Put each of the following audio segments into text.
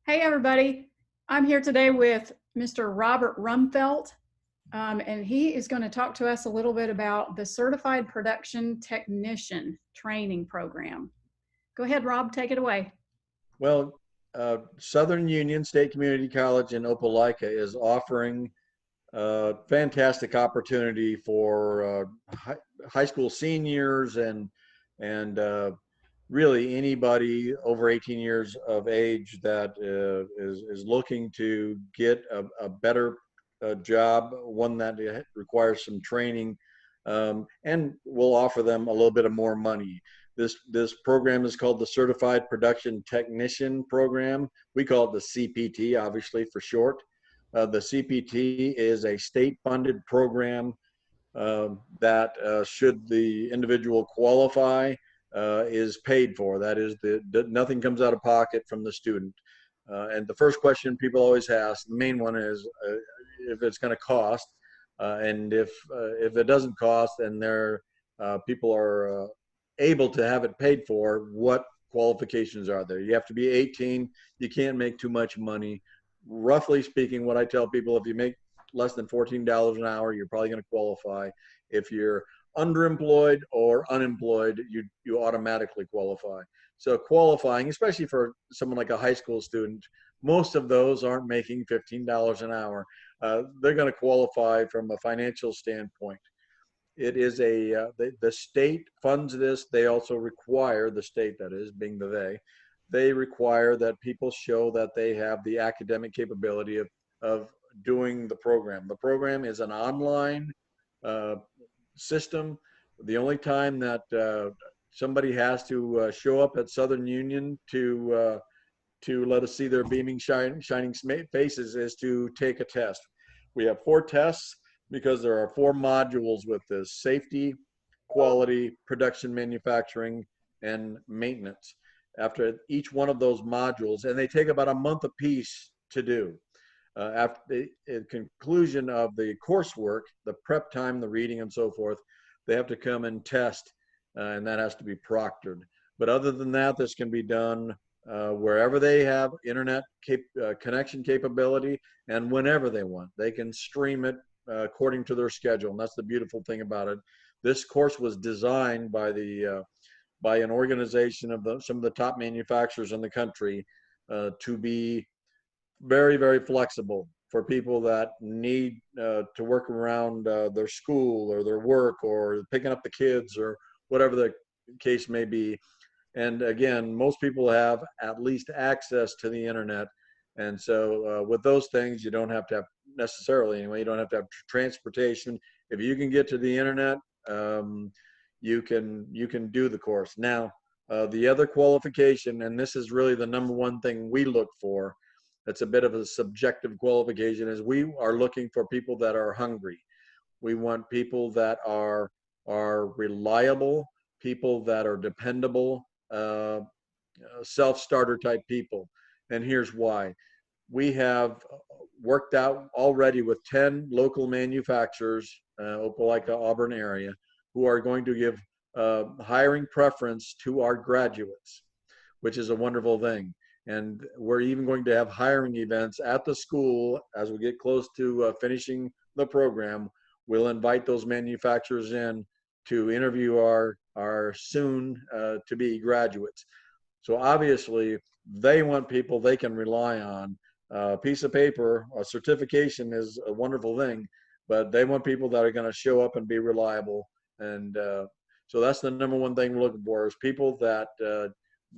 Hey everybody, I'm here today with Mr. Robert Rumfelt, and he is going to talk to us a little bit about the Certified Production Technician Training Program. Go ahead, Rob, take it away. Well, Southern Union State Community College in Opelika is offering a fantastic opportunity for high school seniors and really anybody over 18 years of age that is looking to get a better job, one that requires some training, and we'll offer them a little bit of more money. This program is called the Certified Production Technician Program. We call it the CPT, obviously for short. The CPT is a state-funded program that should the individual qualify, is paid for. That is, nothing comes out of pocket from the student. And the first question people always ask, the main one is if it's going to cost, and if it doesn't cost, and people are able to have it paid for, what qualifications are there? You have to be 18. You can't make too much money. Roughly speaking, what I tell people, if you make less than $14 an hour, you're probably going to qualify. If you're underemployed or unemployed, you automatically qualify. So qualifying, especially for someone like a high school student, most of those aren't making $15 an hour. They're going to qualify from a financial standpoint. It is the state funds this. They also require, the state, that is, being they require that people show that they have the academic capability of doing the program. The program is an online system. The only time that somebody has to show up at Southern Union to let us see their beaming, shining faces is to take a test. We have 4 tests because there are 4 modules with this: safety, quality, production, manufacturing, and maintenance. After each one of those modules, and they take about a month apiece to do. After the conclusion of the coursework, the prep time, the reading, and so forth, they have to come and test, and that has to be proctored. But other than that, this can be done wherever they have internet connection capability and whenever they want. They can stream it according to their schedule, and that's the beautiful thing about it. This course was designed by an organization of some of the top manufacturers in the country to be very, very flexible for people that need to work around their school or their work or picking up the kids or whatever the case may be. And again, most people have at least access to the internet. And so with those things, you don't have to have necessarily, anyway, you don't have to have transportation. If you can get to the internet, you can do the course. Now, the other qualification, and this is really the number one thing we look for, it's a bit of a subjective qualification, is we are looking for people that are hungry. We want people that are reliable, people that are dependable, self-starter type people. And here's why. We have worked out already with 10 local manufacturers, Opelika, Auburn area, who are going to give hiring preference to our graduates, which is a wonderful thing. And we're even going to have hiring events at the school as we get close to finishing the program. We'll invite those manufacturers in to interview our soon to be graduates. So obviously they want people they can rely on. A piece of paper, a certification is a wonderful thing, but they want people that are going to show up and be reliable. And so that's the number one thing we're looking for, is people that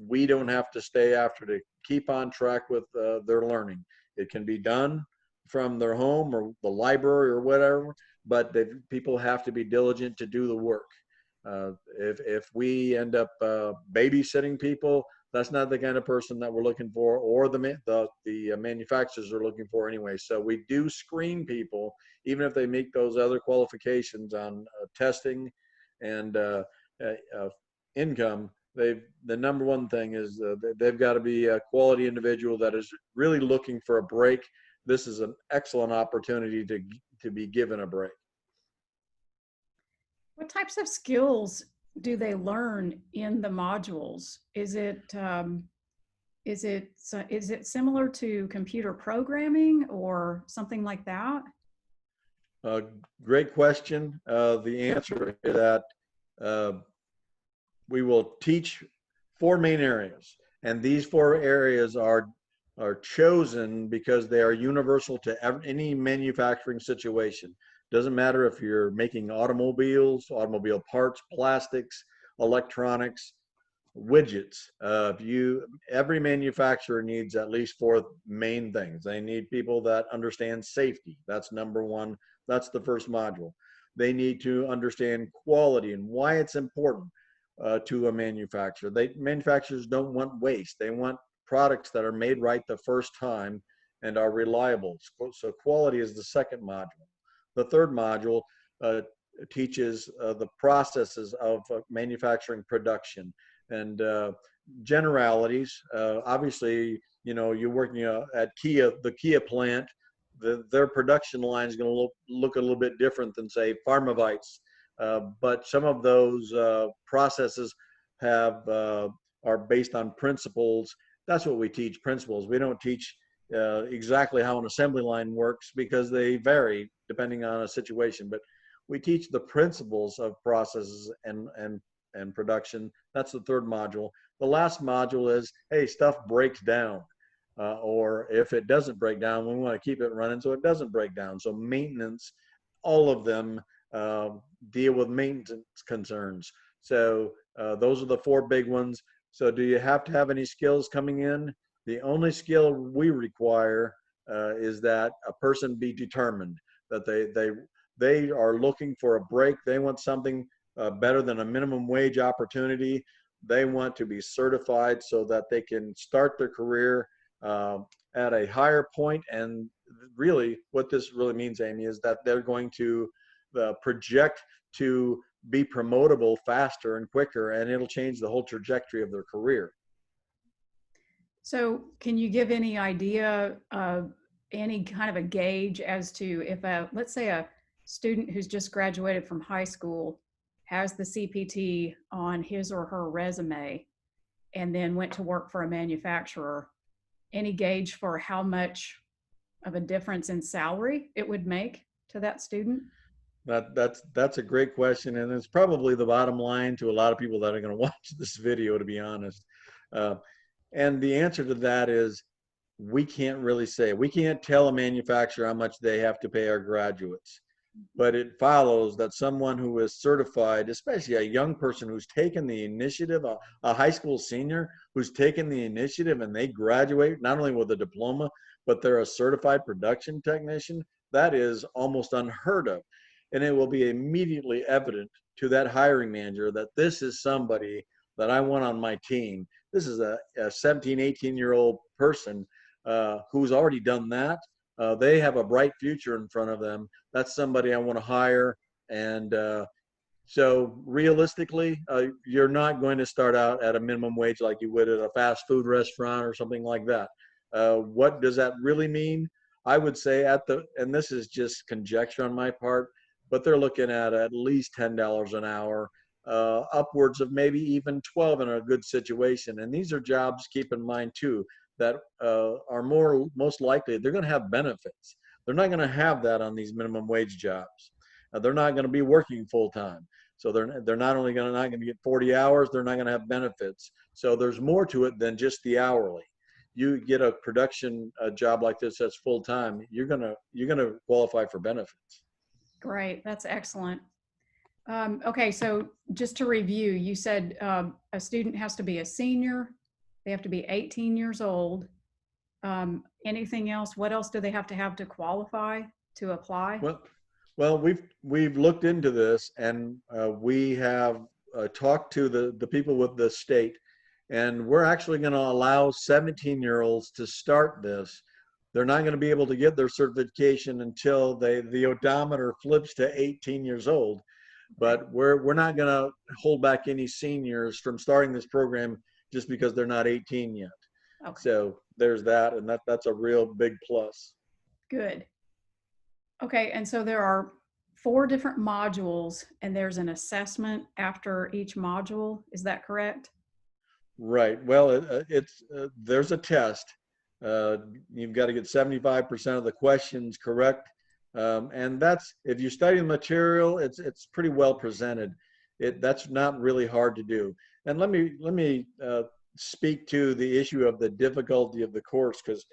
we don't have to stay after to keep on track with their learning. It can be done from their home or the library or whatever, but people have to be diligent to do the work. If we end up babysitting people, that's not the kind of person that we're looking for, or the manufacturers are looking for anyway. So we do screen people, even if they meet those other qualifications on testing and income. The number one thing is they've got to be a quality individual that is really looking for a break. This is an excellent opportunity to be given a break. What types of skills do they learn in the modules? Is it is it similar to computer programming or something like that? Uh, Great question. The answer is that uh, we will teach four main areas, and these four areas are chosen because they are universal to any manufacturing situation. Doesn't matter if you're making automobiles, automobile parts, plastics, electronics, widgets. Every manufacturer needs at least four main things. They need people that understand safety. That's number one. That's the first module. They need to understand quality and why it's important to a manufacturer. Manufacturers don't want waste. They want products that are made right the first time and are reliable. So quality is the second module. The third module teaches the processes of manufacturing production and generalities. Obviously, you're working at Kia, the Kia plant. Their production line is going to look a little bit different than, say, Pharmavite's. But some of those processes are based on principles. That's what we teach, principles. We don't teach exactly how an assembly line works because they vary depending on a situation. But we teach the principles of processes and production. That's the third module. The last module is, hey, stuff breaks down. Or if it doesn't break down, we want to keep it running so it doesn't break down. So maintenance, all of them deal with maintenance concerns. So those are the four big ones. So do you have to have any skills coming in? The only skill we require is that a person be determined, that they are looking for a break. They want something better than a minimum wage opportunity. They want to be certified so that they can start their career at a higher point. And really what this really means, Amy, is that they're going to project to be promotable faster and quicker, and it'll change the whole trajectory of their career. So can you give any idea of any kind of a gauge as to if let's say a student who's just graduated from high school has the CPT on his or her resume and then went to work for a manufacturer, any gauge for how much of a difference in salary it would make to that student? That's a great question, and it's probably the bottom line to a lot of people that are going to watch this video, to be honest. Uh, and the answer to that is we can't really say. We can't tell a manufacturer how much they have to pay our graduates. But it follows that someone who is certified, especially a young person who's taken the initiative, a high school senior who's taken the initiative and they graduate not only with a diploma, but they're a certified production technician, that is almost unheard of. And it will be immediately evident to that hiring manager that this is somebody that I want on my team. This is a 17, 18-year-old person who's already done that. They have a bright future in front of them. That's somebody I want to hire. And so realistically, you're not going to start out at a minimum wage like you would at a fast food restaurant or something like that. What does that really mean? I would say and this is just conjecture on my part, but they're looking at least $10 an hour, upwards of maybe even 12 in a good situation. And these are jobs, keep in mind too, that are most likely they're going to have benefits. They're not going to have that on these minimum wage jobs. They're not going to be working full time. So they're not only not going to get 40 hours, they're not going to have benefits. So there's more to it than just the hourly. You get a production job like this that's full time, you're gonna qualify for benefits. Great, that's excellent. Okay, so just to review, you said a student has to be a senior, they have to be 18 years old. Anything else? What else do they have to qualify to apply? Well, we've looked into this, and we have talked to the people with the state, and we're actually going to allow 17-year-olds to start this. They're not going to be able to get their certification until the odometer flips to 18 years old. But we're not going to hold back any seniors from starting this program just because they're not 18 yet. Okay. So there's that, and that's a real big plus. Good. Okay, and so there are 4 different modules, and there's an assessment after each module. Is that correct? Right. Well, there's a test. Uh, you've got to get 75% of the questions correct. And that's, if you study the material, it's pretty well presented. That's not really hard to do. And let me speak to the issue of the difficulty of the course, because,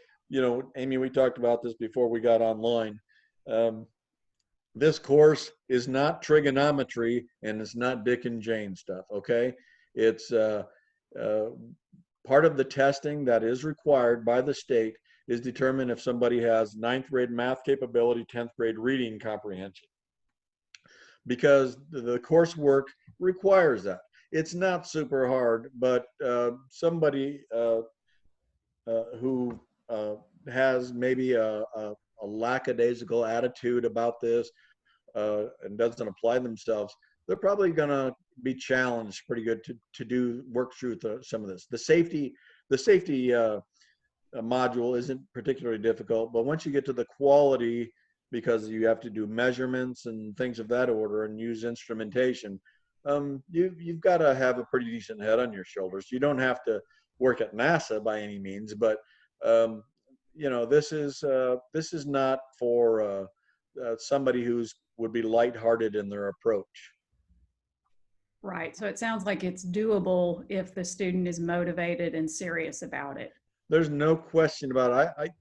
Amy, we talked about this before we got online. Um, this course is not trigonometry and it's not Dick and Jane stuff. Okay. It's uh, part of the testing that is required by the state is determine if somebody has ninth grade math capability, 10th grade reading comprehension, because the coursework requires that. It's not super hard, but somebody who has maybe a lackadaisical attitude about this and doesn't apply themselves, they're probably going to be challenged pretty good to do work through some of this. The safety module isn't particularly difficult, but once you get to the quality, because you have to do measurements and things of that order and use instrumentation, you've got to have a pretty decent head on your shoulders. You don't have to work at NASA by any means, but um, this is not for somebody who's would be lighthearted in their approach. Right. So it sounds like it's doable if the student is motivated and serious about it. There's no question about it.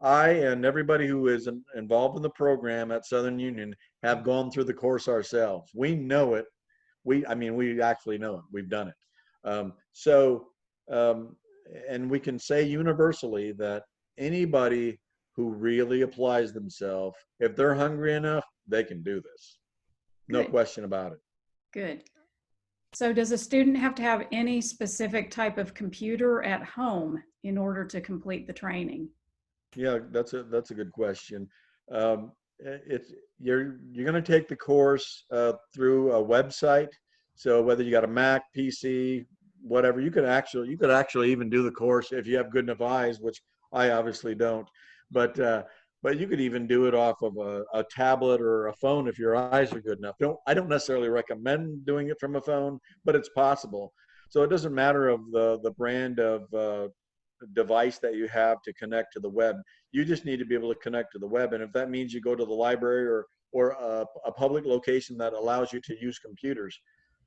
I and everybody who is involved in the program at Southern Union have gone through the course ourselves. We know it. I mean, we actually know it. We've done it. Um, and we can say universally that anybody who really applies themselves, if they're hungry enough, they can do this. No Good. question about it. Good. So does a student have to have any specific type of computer at home in order to complete the training? Yeah, that's a good question. You're going to take the course through a website. So whether you got a Mac, PC, whatever, you could actually even do the course if you have good enough eyes, which I obviously don't. But you could even do it off of a tablet or a phone if your eyes are good enough. I don't necessarily recommend doing it from a phone, but it's possible. So it doesn't matter of the brand of device that you have to connect to the web. You just need to be able to connect to the web. And if that means you go to the library or a public location that allows you to use computers.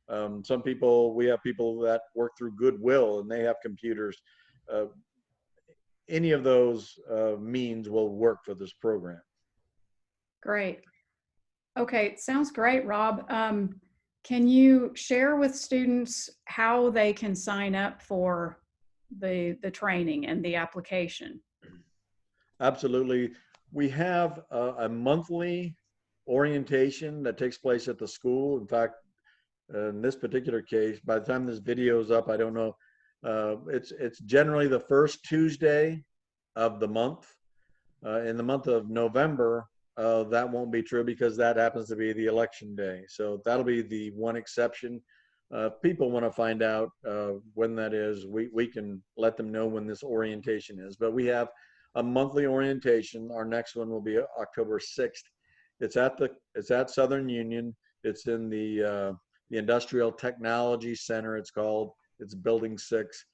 We have people that work through Goodwill and they have computers. Uh, any of those means will work for this program. Great. Okay, sounds great, Rob. Can you share with students how they can sign up for the training and the application? Absolutely. We have a monthly orientation that takes place at the school. In fact, in this particular case, by the time this video is up, I don't know. It's generally the first Tuesday of the month. In the month of November, that won't be true because that happens to be the election day. So that'll be the one exception. If people want to find out when that is, we can let them know when this orientation is. But we have a monthly orientation. Our next one will be October 6th. It's at Southern Union. It's in the Industrial Technology Center. It's Building 6.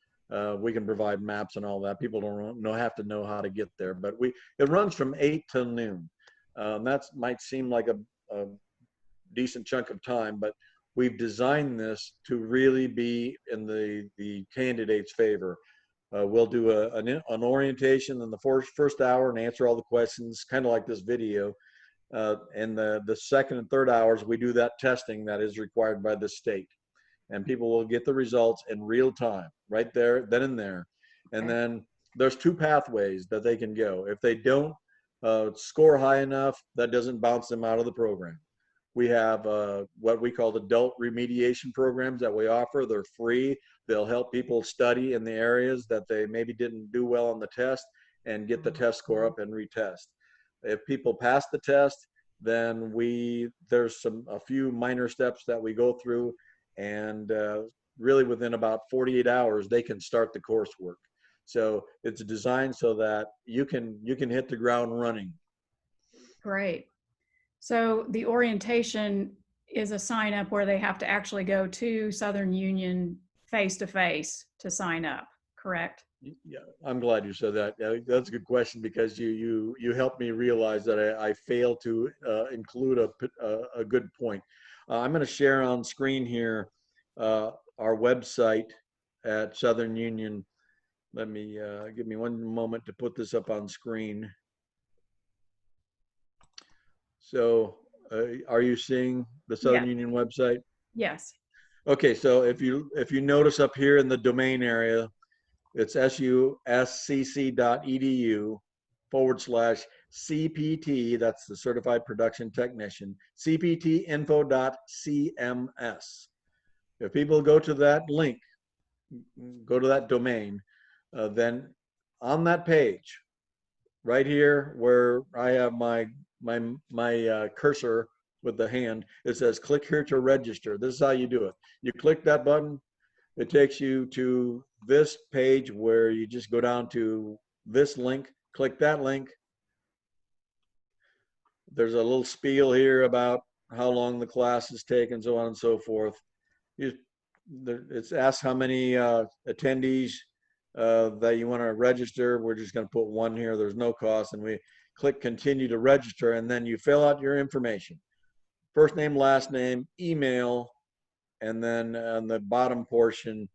We can provide maps and all that. People don't have to know how to get there, but it runs from 8 till noon. That might seem like a decent chunk of time, but we've designed this to really be in the candidate's favor. We'll do an orientation in the first hour and answer all the questions, kind of like this video. And the second and third hours, we do that testing that is required by the state. And people will get the results in real time, right there, then and there. And then there's two pathways that they can go. If they don't score high enough, that doesn't bounce them out of the program. We have what we call adult remediation programs that we offer. They're free. They'll help people study in the areas that they maybe didn't do well on the test and get the test score up and retest. If people pass the test, then there's a few minor steps that we go through, and really within about 48 hours they can start the coursework. So it's designed so that you can hit the ground running. Great. So the orientation is a sign up where they have to actually go to Southern Union face-to-face to sign up, correct? Yeah, I'm glad you said that. That's a good question because you helped me realize that I failed to include a good point. I'm going to share on screen here our website at Southern Union. Let me give me one moment to put this up on screen. So, are you seeing the Southern Yes. Union website? Yes. Okay, so if you notice up here in the domain area, it's suscc.edu/CPT, that's the Certified Production Technician, cptinfo.cms. If people go to that link, go to that domain, then on that page, right here where I have my cursor with the hand, it says click here to register. This is how you do it. You click that button, it takes you to this page where you just go down to this link, click that link. There's a little spiel here about how long the class is taken, so on and so forth. It's asked how many attendees that you want to register. We're just going to put one here. There's no cost, and we click continue to register, and then you fill out your information. First name, last name, email, and then on the bottom portion,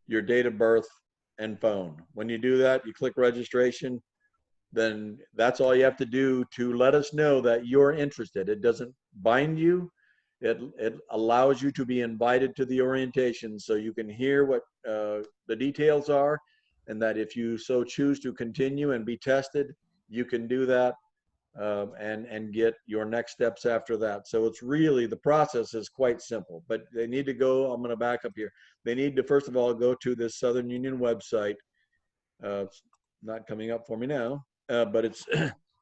your date of birth and phone. When you do that, you click registration, then that's all you have to do to let us know that you're interested. It doesn't bind you. It allows you to be invited to the orientation so you can hear what the details are, and that if you so choose to continue and be tested, you can do that and get your next steps after that. So it's really, the process is quite simple, but they need to go, I'm going to back up here. They need to, first of all, go to this Southern Union website. It's not coming up for me now, but it's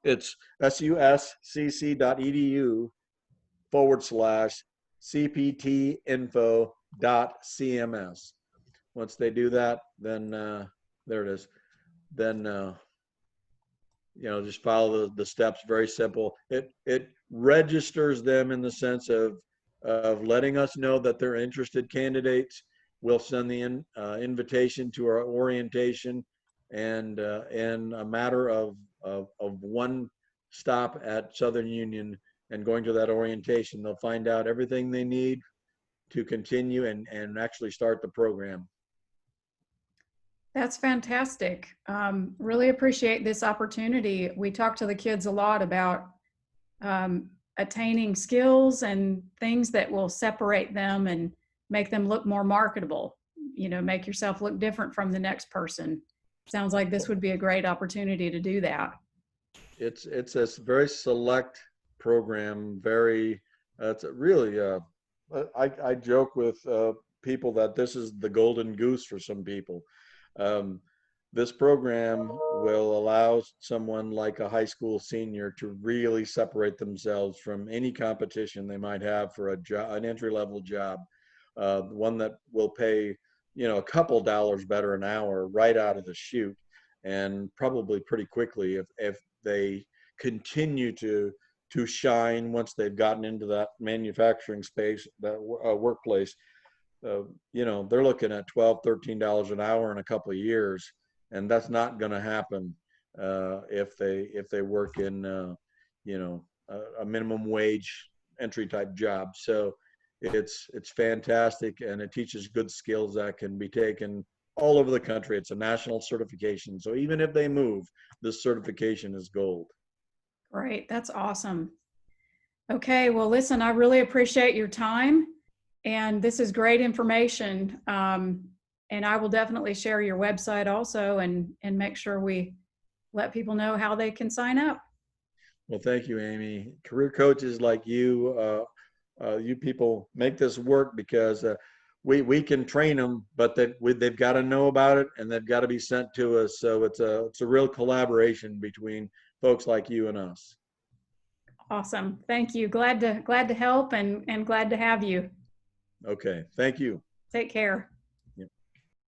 it's suscc.edu/cptinfo.cms. Once they do that, then there it is. Then just follow the steps. Very simple. It registers them in the sense of letting us know that they're interested candidates. We'll send the invitation to our orientation, and in a matter of one stop at Southern Union and going to that orientation, they'll find out everything they need to continue and actually start the program. That's fantastic. Really appreciate this opportunity. We talk to the kids a lot about attaining skills and things that will separate them and make them look more marketable. Make yourself look different from the next person. Sounds like this would be a great opportunity to do that. It's a very select program. It's really, I joke with people that this is the golden goose for some people. This program will allow someone like a high school senior to really separate themselves from any competition they might have for an entry-level job, one that will pay a couple dollars better an hour right out of the chute, and probably pretty quickly if they continue to shine once they've gotten into that manufacturing space, that workplace. They're looking at $12, $13 an hour in a couple of years, and that's not going to happen if they work in a minimum wage entry type job. So it's fantastic, and it teaches good skills that can be taken all over the country. It's a national certification, so even if they move, this certification is gold. Great, that's awesome. Okay, well, listen, I really appreciate your time. And this is great information. And I will definitely share your website also and make sure we let people know how they can sign up. Well, thank you, Amy. Career coaches like you, you people make this work because we can train them, but they've got to know about it and they've got to be sent to us. So it's a real collaboration between folks like you and us. Awesome. Thank you. Glad to help and glad to have you. Okay. Thank you. Take care.